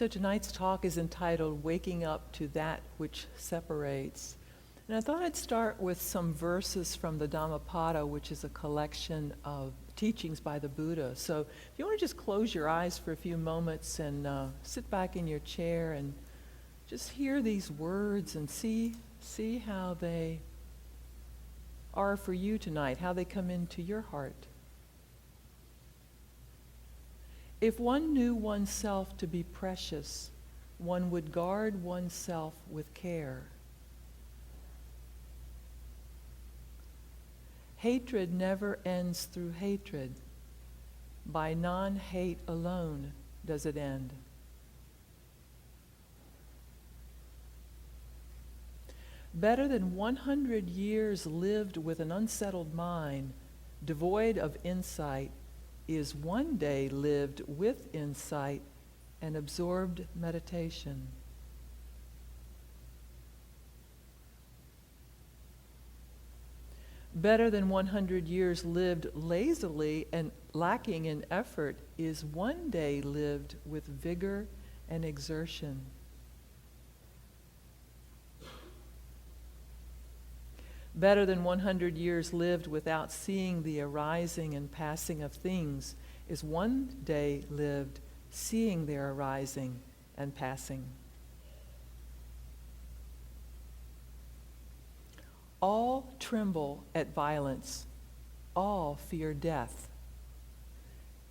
So tonight's talk is entitled Waking Up to That Which Separates. And I thought I'd start with some verses from the Dhammapada, which is a collection of teachings by the Buddha. So if you want to just close your eyes for a few moments and sit back in your chair and just hear these words and see how they are for you tonight, how they come into your heart. If one knew oneself to be precious, one would guard oneself with care. Hatred never ends through hatred. By non-hate alone does it end. Better than 100 years lived with an unsettled mind, devoid of insight, is one day lived with insight and absorbed meditation. Better than 100 years lived lazily and lacking in effort is one day lived with vigor and exertion. Better than 100 years lived without seeing the arising and passing of things is one day lived seeing their arising and passing. All tremble at violence, all fear death.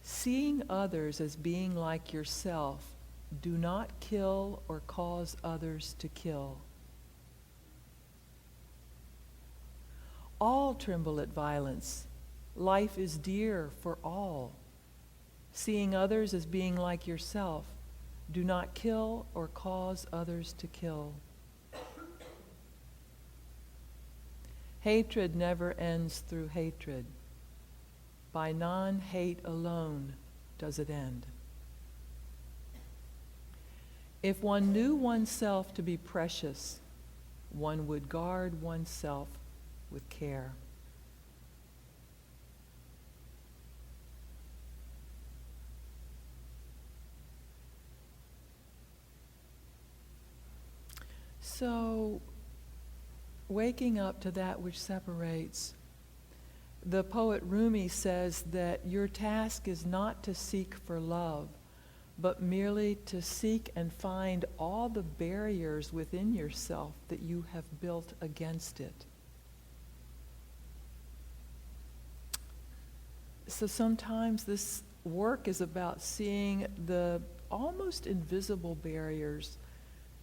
Seeing others as being like yourself, do not kill or cause others to kill. All tremble at violence. Life is dear for all. Seeing others as being like yourself, do not kill or cause others to kill. Hatred never ends through hatred. By non-hate alone does it end. If one knew oneself to be precious, one would guard oneself with care. So, waking up to that which separates. The poet Rumi says that your task is not to seek for love, but merely to seek and find all the barriers within yourself that you have built against it. So sometimes this work is about seeing the almost invisible barriers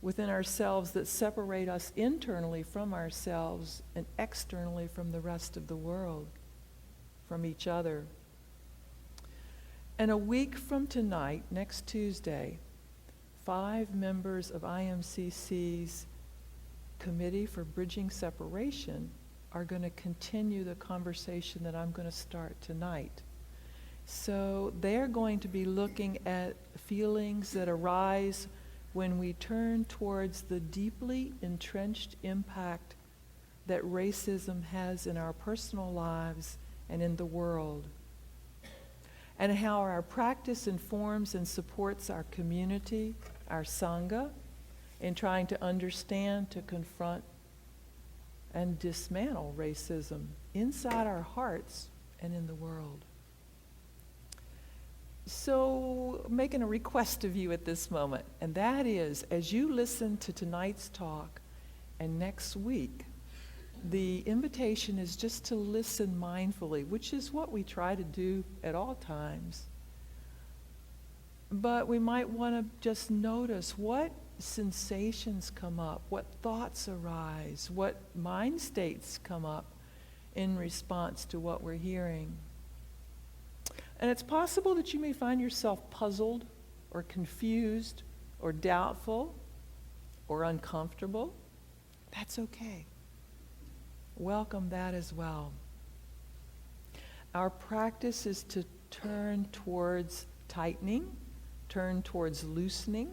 within ourselves that separate us internally from ourselves and externally from the rest of the world, from each other. And a week from tonight, next Tuesday, 5 members of IMCC's Committee for Bridging Separation are going to continue the conversation that I'm going to start tonight. So they're going to be looking at feelings that arise when we turn towards the deeply entrenched impact that racism has in our personal lives and in the world, and how our practice informs and supports our community, our Sangha, in trying to understand, to confront, and dismantle racism inside our hearts and in the world. So, making a request of you at this moment, and that is, as you listen to tonight's talk and next week, the invitation is just to listen mindfully, which is what we try to do at all times. But we might want to just notice what sensations come up, what thoughts arise, what mind states come up in response to what we're hearing. And it's possible that you may find yourself puzzled or confused or doubtful or uncomfortable. That's okay. Welcome that as well. Our practice is to turn towards tightening, turn towards loosening.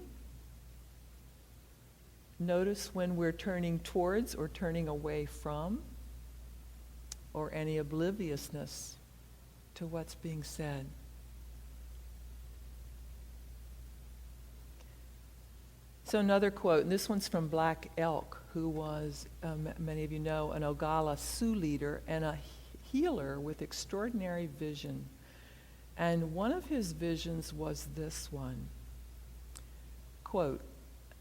Notice when we're turning towards or turning away from, or any obliviousness to what's being said. So another quote, and this one's from Black Elk, who was, many of you know, an Oglala Sioux leader and a healer with extraordinary vision. And one of his visions was this one. Quote,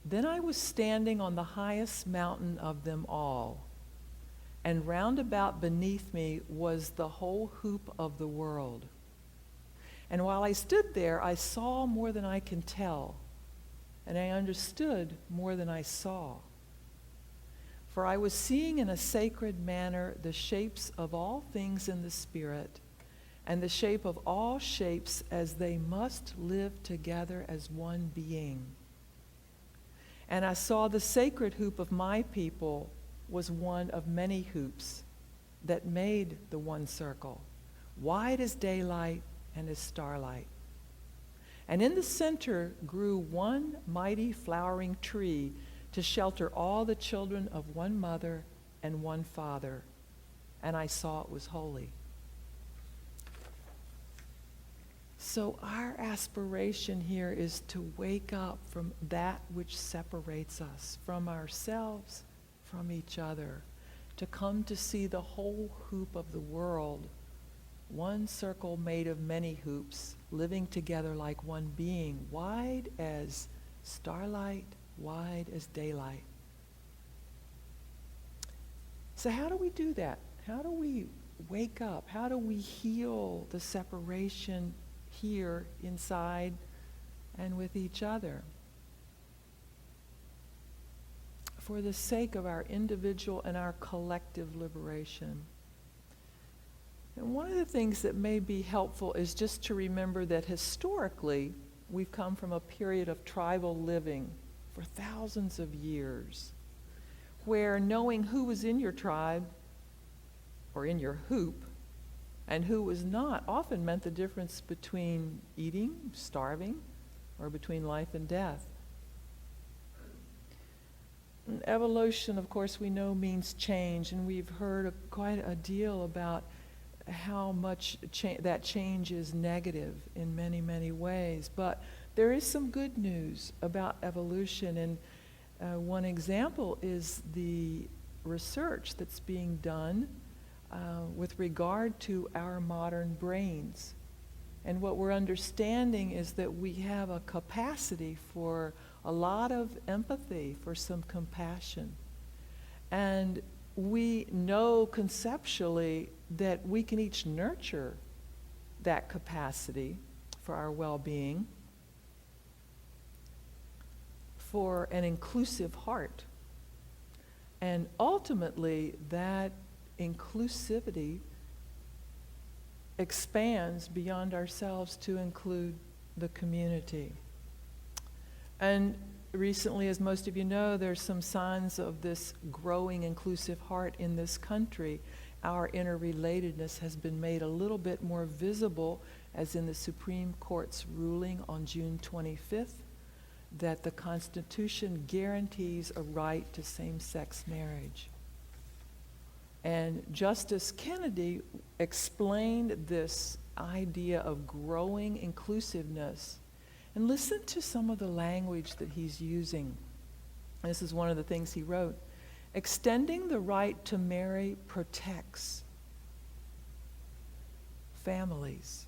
"Then I was standing on the highest mountain of them all, and round about beneath me was the whole hoop of the world. And while I stood there, I saw more than I can tell, and I understood more than I saw. For I was seeing in a sacred manner the shapes of all things in the Spirit, and the shape of all shapes as they must live together as one being. And I saw the sacred hoop of my people was one of many hoops that made the one circle, wide as daylight and as starlight. And in the center grew one mighty flowering tree to shelter all the children of one mother and one father. And I saw it was holy." So our aspiration here is to wake up from that which separates us, from ourselves, from each other, to come to see the whole hoop of the world, one circle made of many hoops, living together like one being, wide as starlight, wide as daylight. So how do we do that? How do we wake up? How do we heal the separation here inside and with each other? For the sake of our individual and our collective liberation. And one of the things that may be helpful is just to remember that historically we've come from a period of tribal living for thousands of years, where knowing who was in your tribe or in your hoop and who was not often meant the difference between eating, starving, or between life and death. And evolution, of course, we know means change, and we've heard quite a deal about how much that change is negative in many, many ways. But there is some good news about evolution, and one example is the research that's being done with regard to our modern brains. And what we're understanding is that we have a capacity for a lot of empathy, for some compassion. And we know conceptually that we can each nurture that capacity for our well-being, for an inclusive heart. And ultimately, that inclusivity expands beyond ourselves to include the community. And recently, as most of you know, there's some signs of this growing inclusive heart in this country. Our interrelatedness has been made a little bit more visible, as in the Supreme Court's ruling on June 25th, that the Constitution guarantees a right to same-sex marriage. And Justice Kennedy explained this idea of growing inclusiveness. And listen to some of the language that he's using. This is one of the things he wrote. Extending the right to marry protects families.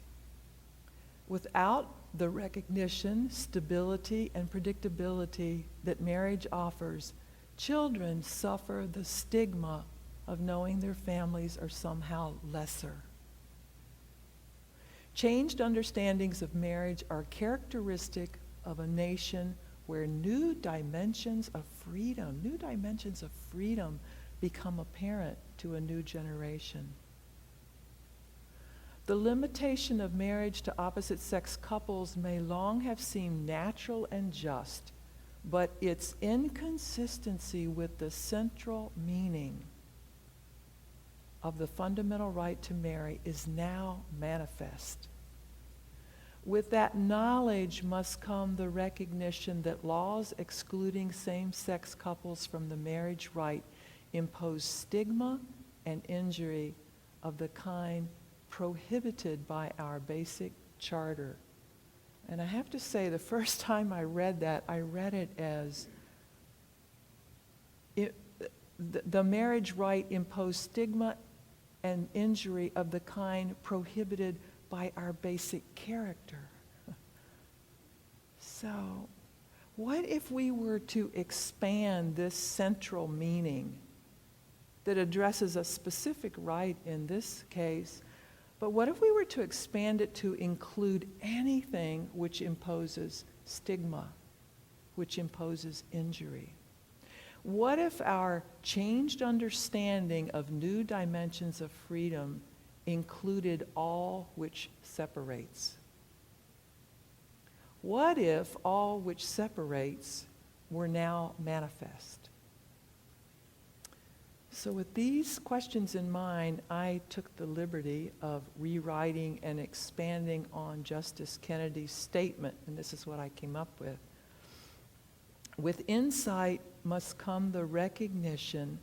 Without the recognition, stability, and predictability that marriage offers, children suffer the stigma of knowing their families are somehow lesser. Changed understandings of marriage are characteristic of a nation where new dimensions of freedom become apparent to a new generation. The limitation of marriage to opposite-sex couples may long have seemed natural and just, but its inconsistency with the central meaning of the fundamental right to marry is now manifest. With that knowledge must come the recognition that laws excluding same-sex couples from the marriage right impose stigma and injury of the kind prohibited by our basic charter. And I have to say, the first time I read that, I read it as the marriage rite imposed stigma and injury of the kind prohibited by our basic character. So, what if we were to expand this central meaning that addresses a specific rite in this case, but what if we were to expand it to include anything which imposes stigma, which imposes injury? What if our changed understanding of new dimensions of freedom included all which separates? What if all which separates were now manifest? So with these questions in mind, I took the liberty of rewriting and expanding on Justice Kennedy's statement, and this is what I came up with. With insight must come the recognition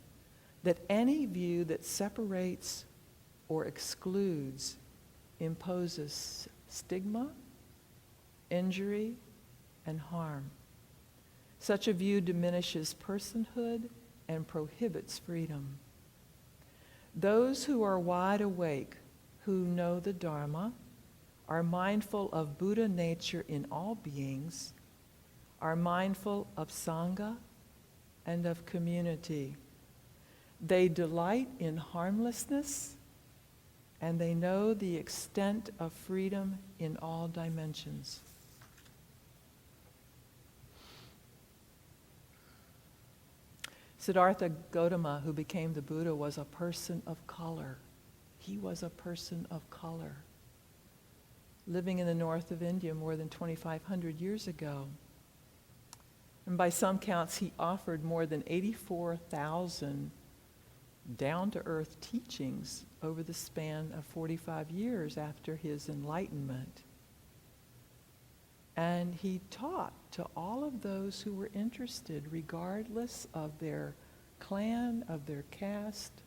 that any view that separates or excludes imposes stigma, injury, and harm. Such a view diminishes personhood and prohibits freedom. Those who are wide awake, who know the Dharma, are mindful of Buddha nature in all beings, are mindful of Sangha and of community. They delight in harmlessness, and they know the extent of freedom in all dimensions. Siddhartha Gautama, who became the Buddha, was a person of color. He was a person of color, living in the north of India more than 2,500 years ago. And by some counts, he offered more than 84,000 down-to-earth teachings over the span of 45 years after his enlightenment. And he taught to all of those who were interested, regardless of their clan, of their caste.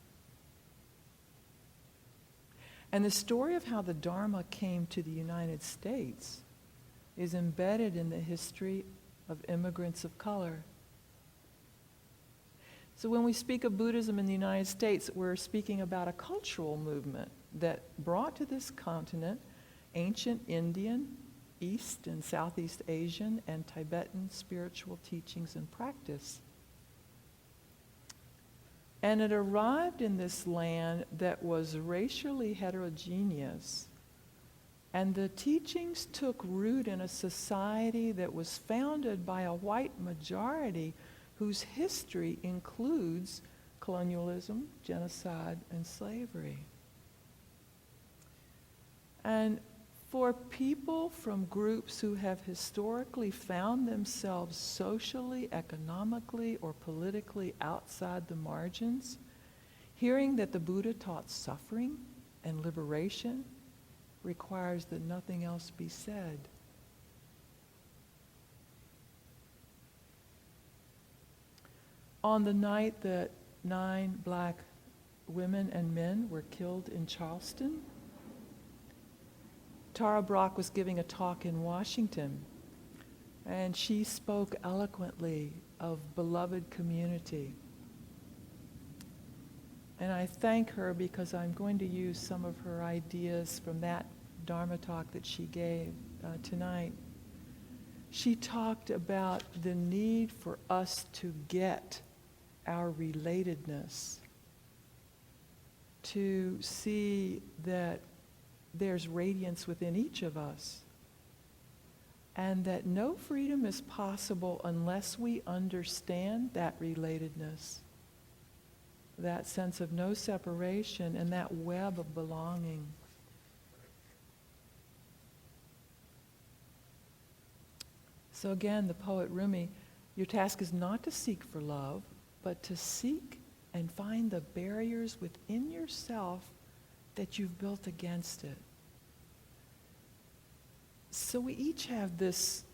And the story of how the Dharma came to the United States is embedded in the history of immigrants of color. So when we speak of Buddhism in the United States, we're speaking about a cultural movement that brought to this continent ancient Indian, East and Southeast Asian, and Tibetan spiritual teachings and practice. And it arrived in this land that was racially heterogeneous. And the teachings took root in a society that was founded by a white majority whose history includes colonialism, genocide, and slavery. And for people from groups who have historically found themselves socially, economically, or politically outside the margins, hearing that the Buddha taught suffering and liberation requires that nothing else be said. On the night that 9 black women and men were killed in Charleston, Tara Brach was giving a talk in Washington, and she spoke eloquently of beloved community. And I thank her because I'm going to use some of her ideas from that Dharma talk that she gave tonight. She talked about the need for us to get our relatedness, to see that there's radiance within each of us, and that no freedom is possible unless we understand that relatedness, that sense of no separation, and that web of belonging. So again, the poet Rumi, your task is not to seek for love, but to seek and find the barriers within yourself that you've built against it. So we each have this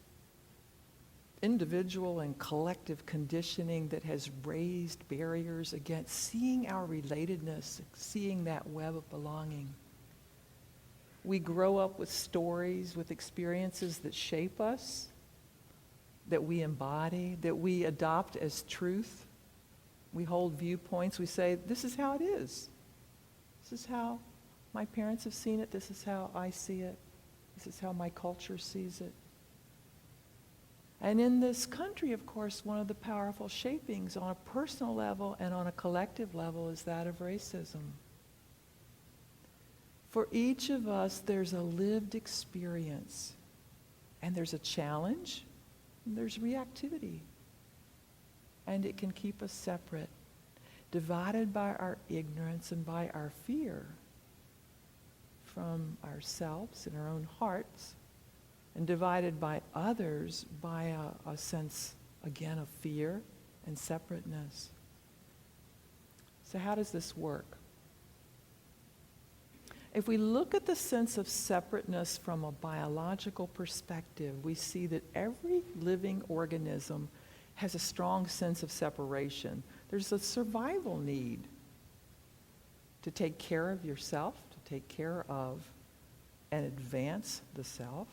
individual and collective conditioning that has raised barriers against seeing our relatedness, seeing that web of belonging. We grow up with stories, with experiences that shape us, that we embody, that we adopt as truth, We hold viewpoints. We say, this is how it is. This is how my parents have seen it. This is how I see it. This is how my culture sees it. And in this country, of course, one of the powerful shapings on a personal level and on a collective level is that of racism. For each of us, there's a lived experience. And there's a challenge, and there's reactivity. And it can keep us separate, divided by our ignorance and by our fear from ourselves and our own hearts, and divided by others by a sense, again, of fear and separateness. So how does this work? If we look at the sense of separateness from a biological perspective, we see that every living organism has a strong sense of separation. There's a survival need to take care of yourself, to take care of and advance the self.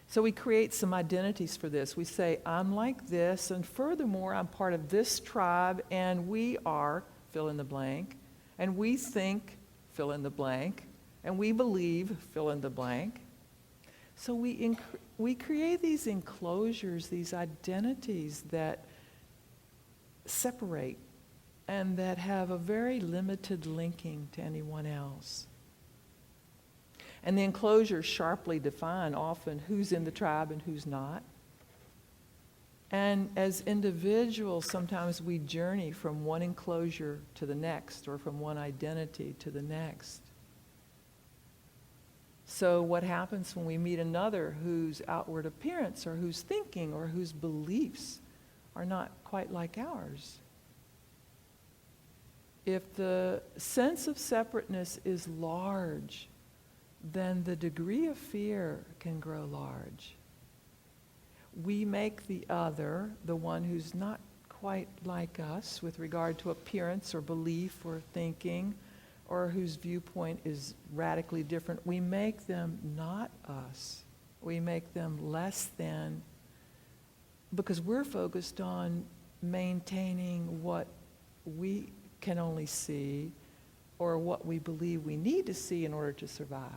So we create some identities for this. We say, I'm like this, and furthermore, I'm part of this tribe, and we are, fill in the blank, and we think, fill in the blank, and we believe, fill in the blank. So we create these enclosures, these identities that separate and that have a very limited linking to anyone else. And the enclosures sharply define often who's in the tribe and who's not. And as individuals, sometimes we journey from one enclosure to the next, or from one identity to the next. So what happens when we meet another whose outward appearance or whose thinking or whose beliefs are not quite like ours? If the sense of separateness is large, then the degree of fear can grow large. We make the other, the one who's not quite like us with regard to appearance or belief or thinking, or whose viewpoint is radically different, we make them not us. We make them less than, because we're focused on maintaining what we can only see or what we believe we need to see in order to survive.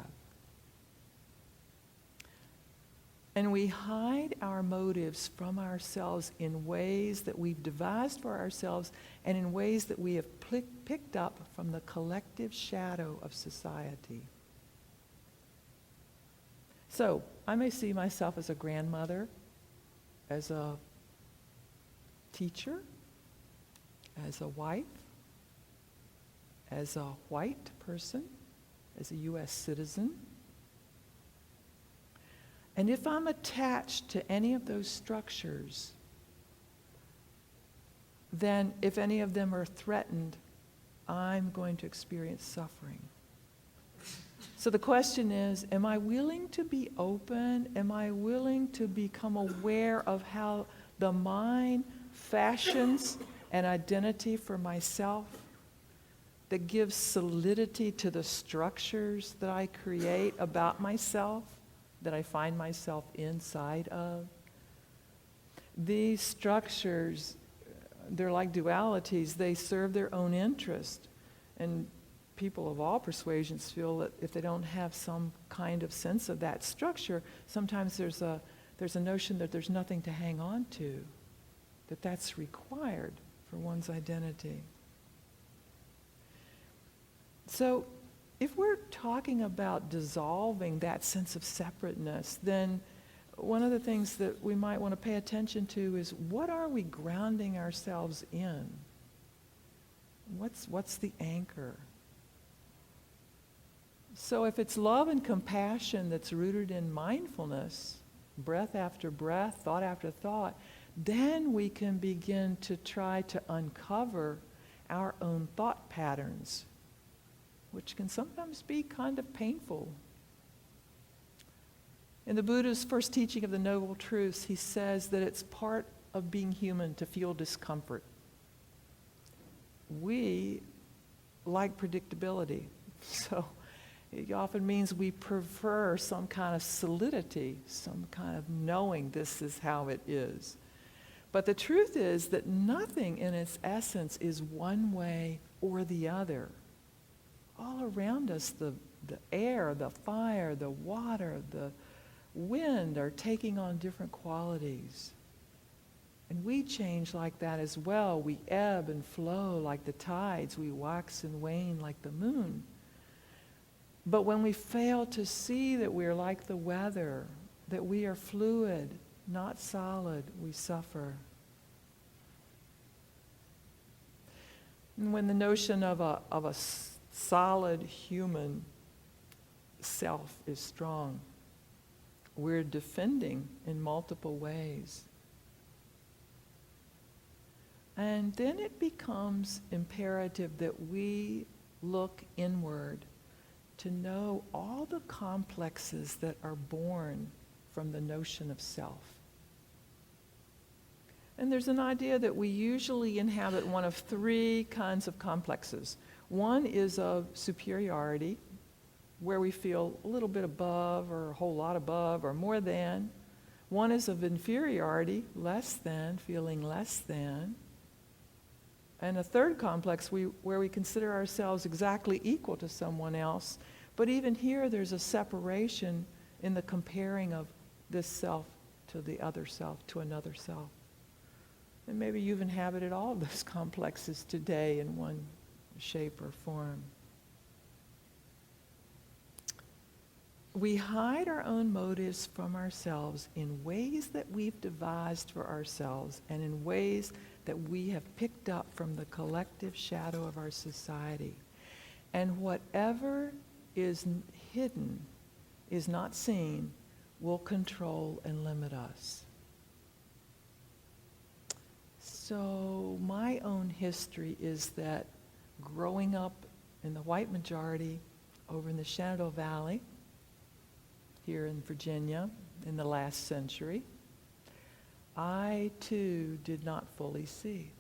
And we hide our motives from ourselves in ways that we've devised for ourselves and in ways that we have picked up from the collective shadow of society. So, I may see myself as a grandmother, as a teacher, as a wife, as a white person, as a U.S. citizen. And if I'm attached to any of those structures, then if any of them are threatened, I'm going to experience suffering. So the question is, am I willing to be open? Am I willing to become aware of how the mind fashions an identity for myself that gives solidity to the structures that I create about myself, that I find myself inside of? These structures, they're like dualities. They serve their own interest. And people of all persuasions feel that if they don't have some kind of sense of that structure, sometimes there's a notion that there's nothing to hang on to, that that's required for one's identity. So if we're talking about dissolving that sense of separateness, then one of the things that we might want to pay attention to is, what are we grounding ourselves in? What's the anchor? So if it's love and compassion that's rooted in mindfulness, breath after breath, thought after thought, then we can begin to try to uncover our own thought patterns, which can sometimes be kind of painful. In the Buddha's first teaching of the Noble Truths, he says that it's part of being human to feel discomfort. We like predictability, so it often means we prefer some kind of solidity, some kind of knowing this is how it is. But the truth is that nothing in its essence is one way or the other. All around us, the air, the fire, the water, the wind are taking on different qualities. And we change like that as well. We ebb and flow like the tides. We wax and wane like the moon. But when we fail to see that we're like the weather, that we are fluid, not solid, we suffer. And when the notion of a solid human self is strong, we're defending in multiple ways. And then it becomes imperative that we look inward to know all the complexes that are born from the notion of self. And there's an idea that we usually inhabit one of three kinds of complexes. One is of superiority, where we feel a little bit above or a whole lot above or more than. One is of inferiority, less than, feeling less than. And a third complex where we consider ourselves exactly equal to someone else. But even here there's a separation in the comparing of this self to the other self, to another self. And maybe you've inhabited all of those complexes today in one shape or form. We hide our own motives from ourselves in ways that we've devised for ourselves and in ways that we have picked up from the collective shadow of our society. And whatever is hidden, is not seen, will control and limit us. So my own history is that growing up in the white majority over in the Shenandoah Valley, here in Virginia, in the last century, I too did not fully see.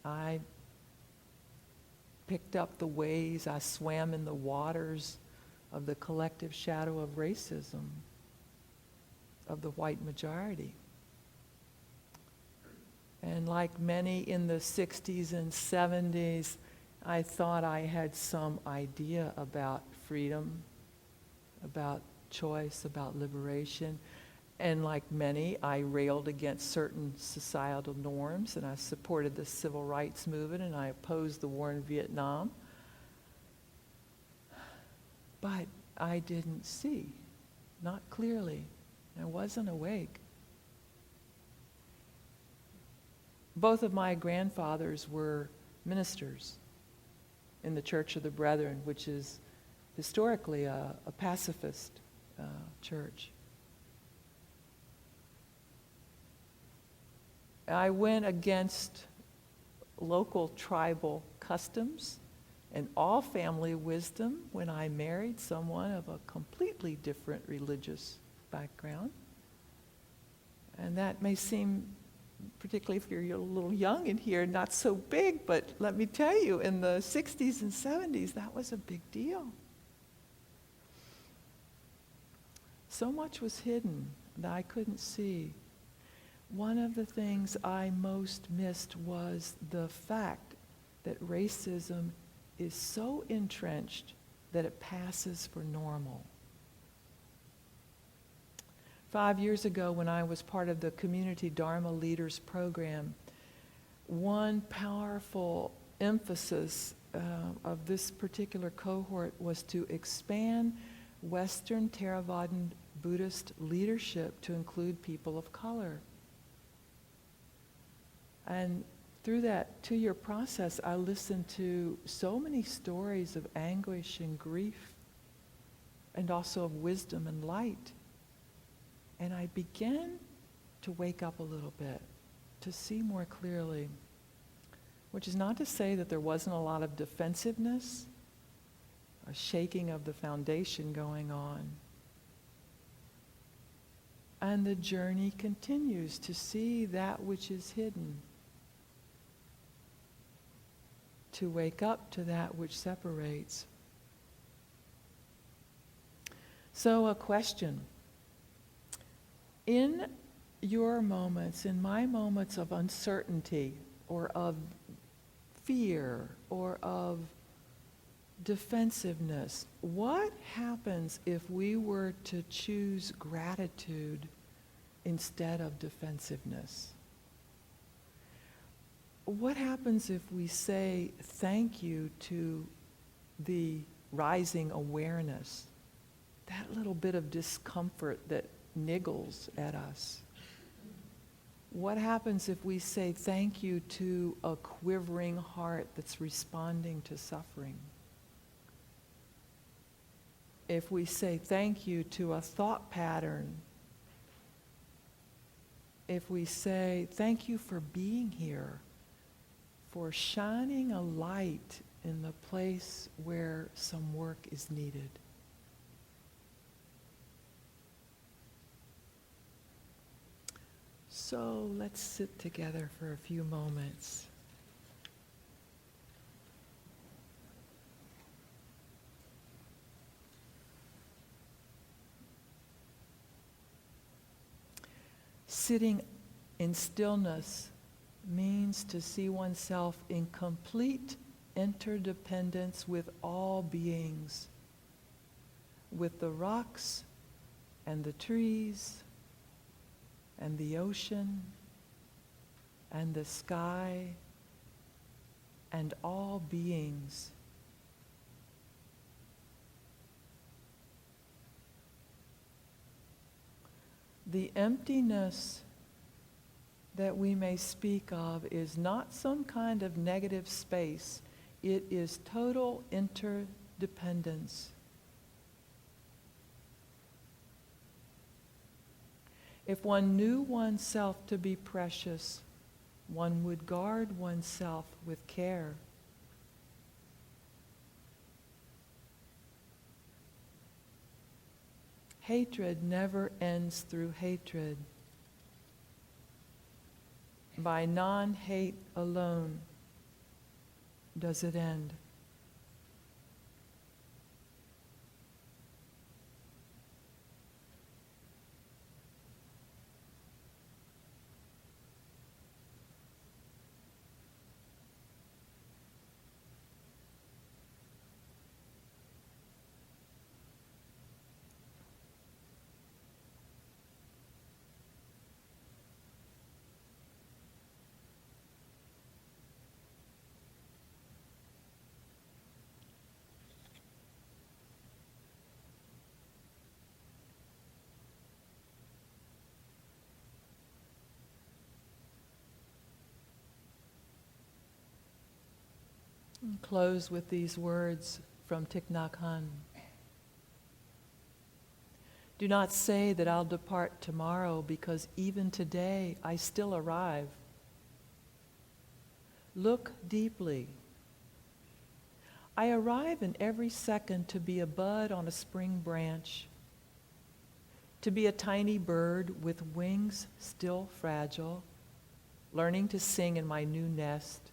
I picked up the ways, I swam in the waters of the collective shadow of racism of the white majority. And like many in the 60s and 70s, I thought I had some idea about freedom, about choice, about liberation. And like many, I railed against certain societal norms, and I supported the civil rights movement, and I opposed the war in Vietnam. But I didn't see, not clearly. I wasn't awake. Both of my grandfathers were ministers in the Church of the Brethren, which is historically a pacifist church. I went against local tribal customs and all family wisdom when I married someone of a completely different religious background. And that may seem, particularly if you're a little young in here, not so big, but let me tell you, in the 60s and 70s, that was a big deal. So much was hidden that I couldn't see. One of the things I most missed was the fact that racism is so entrenched that it passes for normal. 5 years ago, when I was part of the Community Dharma Leaders Program, one powerful emphasis of this particular cohort was to expand Western Theravadan Buddhist leadership to include people of color. And through that 2-year process, I listened to so many stories of anguish and grief, and also of wisdom and light. And I began to wake up a little bit, to see more clearly, which is not to say that there wasn't a lot of defensiveness, a shaking of the foundation going on. And the journey continues to see that which is hidden, to wake up to that which separates. So a question. In your moments, in my moments of uncertainty or of fear or of defensiveness, what happens if we were to choose gratitude instead of defensiveness? What happens if we say thank you to the rising awareness, that little bit of discomfort that niggles at us? What happens if we say thank you to a quivering heart that's responding to suffering? If we say thank you to a thought pattern, if we say thank you for being here, for shining a light in the place where some work is needed. So let's sit together for a few moments. Sitting in stillness means to see oneself in complete interdependence with all beings, with the rocks and the trees and the ocean and the sky and all beings. The emptiness that we may speak of is not some kind of negative space. It is total interdependence. If one knew oneself to be precious, one would guard oneself with care. Hatred never ends through hatred. By non-hate alone does it end. Close with these words from Thich Nhat Hanh. Do not say that I'll depart tomorrow, because even today I still arrive. Look deeply. I arrive in every second to be a bud on a spring branch, to be a tiny bird with wings still fragile, learning to sing in my new nest,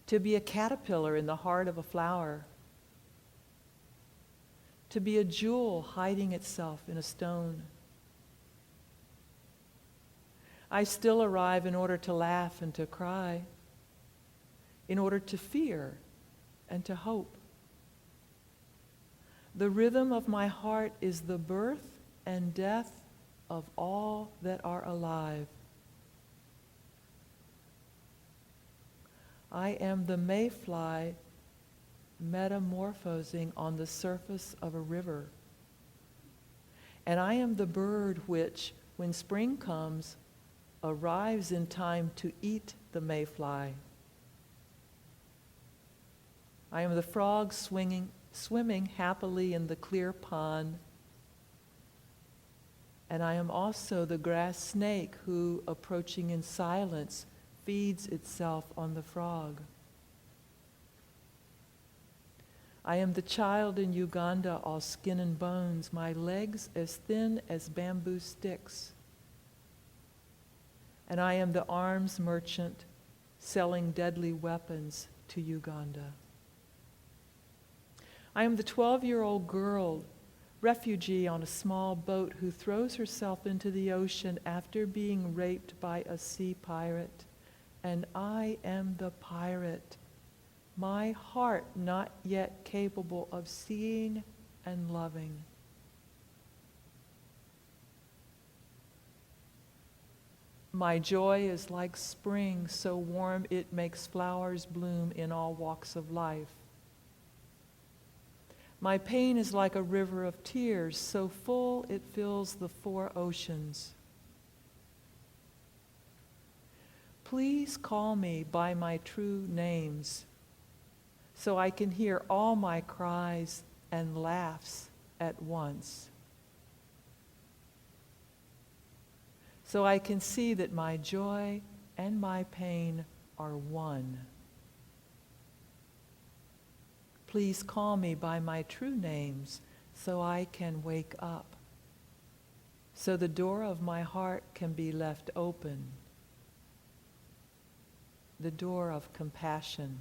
to be a caterpillar in the heart of a flower, to be a jewel hiding itself in a stone. I still arrive in order to laugh and to cry, in order to fear and to hope. The rhythm of my heart is the birth and death of all that are alive. I am the mayfly metamorphosing on the surface of a river. And I am the bird which, when spring comes, arrives in time to eat the mayfly. I am the frog swimming happily in the clear pond. And I am also the grass snake who, approaching in silence, feeds itself on the frog. I am the child in Uganda, all skin and bones, my legs as thin as bamboo sticks. And I am the arms merchant selling deadly weapons to Uganda. I am the 12-year-old girl refugee on a small boat who throws herself into the ocean after being raped by a sea pirate. And I am the pirate, my heart not yet capable of seeing and loving. My joy is like spring, so warm it makes flowers bloom in all walks of life. My pain is like a river of tears, so full it fills the four oceans. Please call me by my true names, so I can hear all my cries and laughs at once. So I can see that my joy and my pain are one. Please call me by my true names so I can wake up, so the door of my heart can be left open, the door of compassion.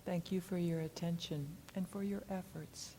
Thank you for your attention and for your efforts.